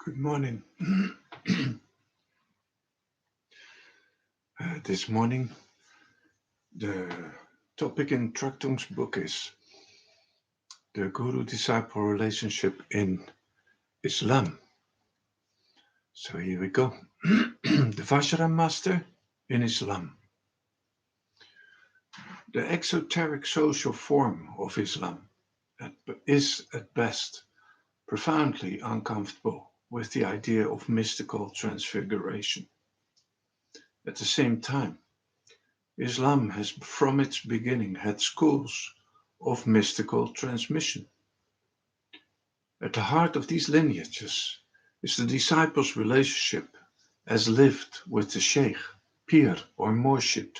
Good morning. This morning, the topic in Traktung's book is the guru-disciple relationship in Islam. So here we go. The Vajra master in Islam. The exoteric social form of Islam is at best profoundly uncomfortable with the idea of mystical transfiguration. At the same time, Islam has from its beginning had schools of mystical transmission. At the heart of these lineages is the disciple's relationship as lived with the sheikh, pir, or murshid.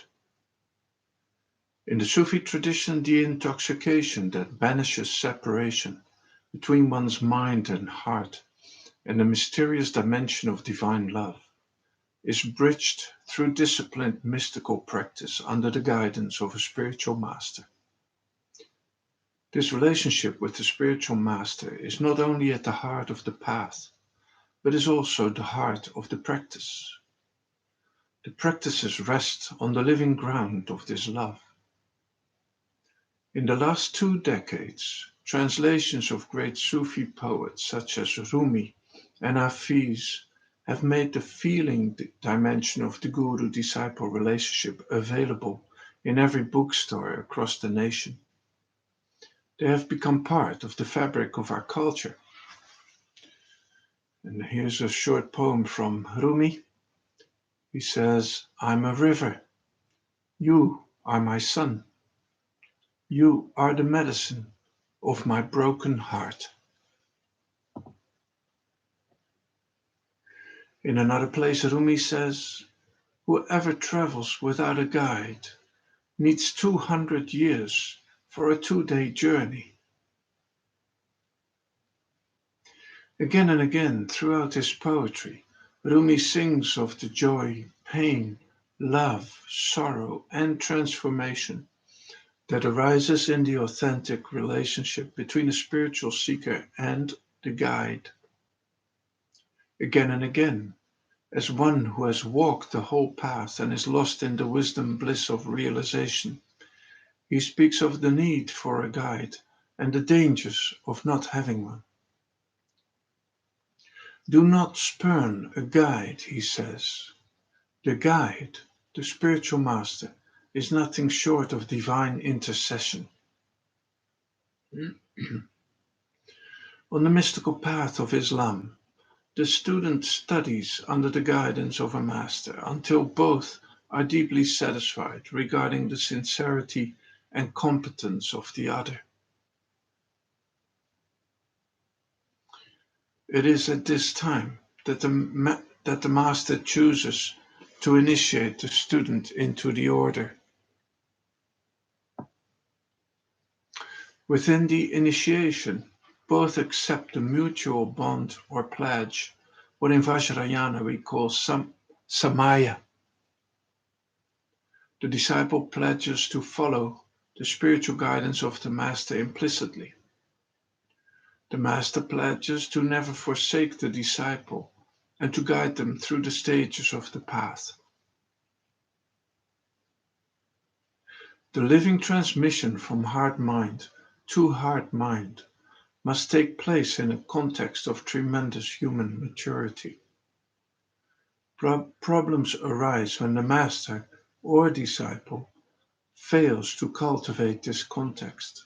In the Sufi tradition, the intoxication that banishes separation between one's mind and heart and the mysterious dimension of divine love is bridged through disciplined mystical practice under the guidance of a spiritual master. This relationship with the spiritual master is not only at the heart of the path, but is also the heart of the practice. The practices rest on the living ground of this love. In the last 2 decades, translations of great Sufi poets such as Rumi and Hafiz have made the feeling dimension of the guru-disciple relationship available in every bookstore across the nation. They have become part of the fabric of our culture. And here's a short poem from Rumi. He says, I'm a river. You are my sun. You are the medicine of my broken heart. In another place, Rumi says, whoever travels without a guide needs 200 years for a 2-day journey. Again and again throughout his poetry, Rumi sings of the joy, pain, love, sorrow, and transformation that arises in the authentic relationship between a spiritual seeker and the guide. Again and again, as one who has walked the whole path and is lost in the wisdom bliss of realization, he speaks of the need for a guide and the dangers of not having one. Do not spurn a guide, he says. The guide, the spiritual master, is nothing short of divine intercession. On the mystical path of Islam, the student studies under the guidance of a master until both are deeply satisfied regarding the sincerity and competence of the other. It is at this time that the master chooses to initiate the student into the order. Within the initiation, both accept the mutual bond or pledge, what in Vajrayana we call samaya. The disciple pledges to follow the spiritual guidance of the master implicitly. The master pledges to never forsake the disciple and to guide them through the stages of the path. The living transmission from heart-mind to heart-mind must take place in a context of tremendous human maturity. Problems arise when the master or disciple fails to cultivate this context.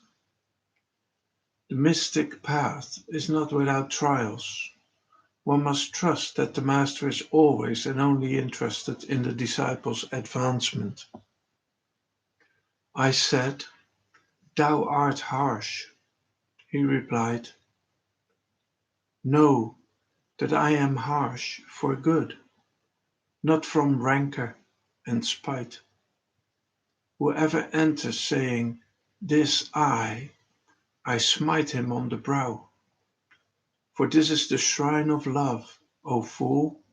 The mystic path is not without trials. One must trust that the master is always and only interested in the disciple's advancement. I said, "Thou art harsh." He replied, "Know that I am harsh for good, not from rancor and spite. Whoever enters saying, 'This I smite him on the brow. For this is the shrine of love, O fool.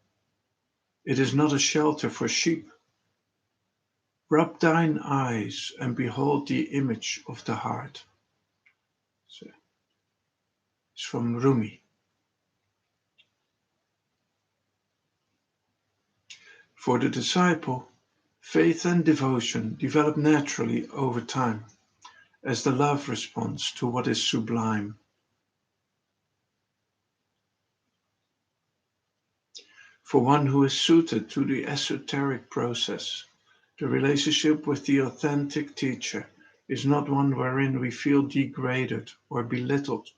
It is not a shelter for sheep. Rub thine eyes and behold the image of the heart." So, it's from Rumi. For the disciple, faith and devotion develop naturally over time as the love responds to what is sublime. For one who is suited to the esoteric process, the relationship with the authentic teacher is not one wherein we feel degraded or belittled.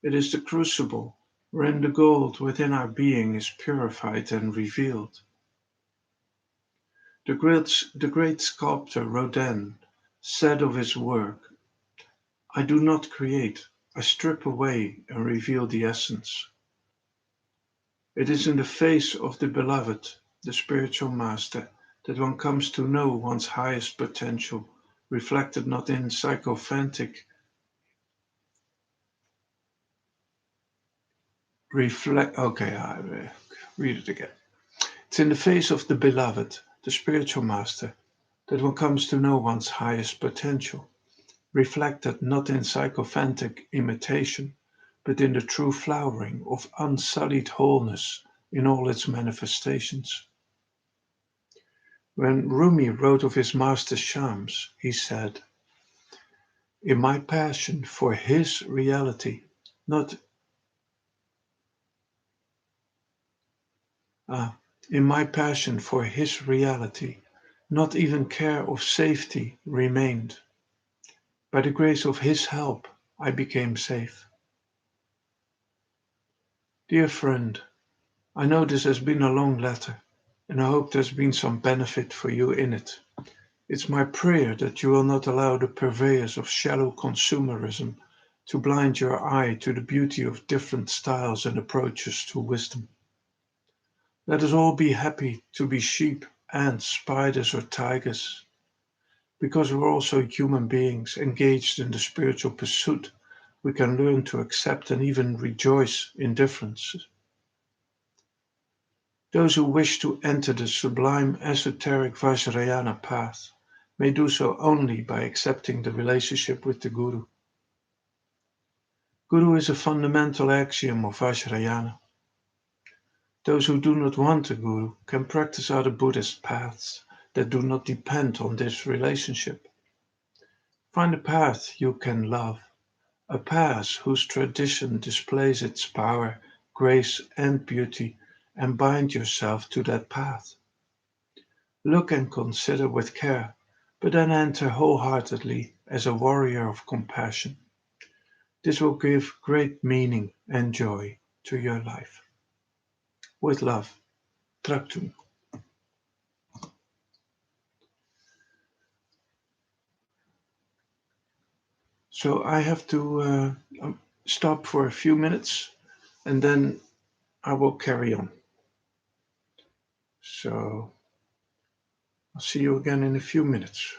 It is the crucible wherein the gold within our being is purified and revealed. The great sculptor Rodin said of his work, "I do not create, I strip away and reveal the essence." It is in the face of the beloved, the spiritual master, that one comes to know one's highest potential, reflected not in sycophantic reflect. Okay, I read it again. It's in the face of the beloved, the spiritual master, that one comes to know one's highest potential, reflected not in sycophantic imitation, but in the true flowering of unsullied wholeness in all its manifestations. When Rumi wrote of his master Shams, he said, "In my passion for his reality, not ah, in my passion for his reality, not even care of safety remained. By the grace of his help, I became safe." Dear friend, I know this has been a long letter, and I hope there's been some benefit for you in it. It's my prayer that you will not allow the purveyors of shallow consumerism to blind your eye to the beauty of different styles and approaches to wisdom. Let us all be happy to be sheep, ants, spiders, or tigers, because we're also human beings engaged in the spiritual pursuit. We can learn to accept and even rejoice in differences. Those who wish to enter the sublime esoteric Vajrayana path may do so only by accepting the relationship with the Guru. Guru is a fundamental axiom of Vajrayana. Those who do not want a Guru can practice other Buddhist paths that do not depend on this relationship. Find a path you can love, a path whose tradition displays its power, grace, and beauty, and bind yourself to that path. Look and consider with care, but then enter wholeheartedly as a warrior of compassion. This will give great meaning and joy to your life. With love, Traktung. So I have to stop for a few minutes and then I will carry on. So I'll see you again in a few minutes.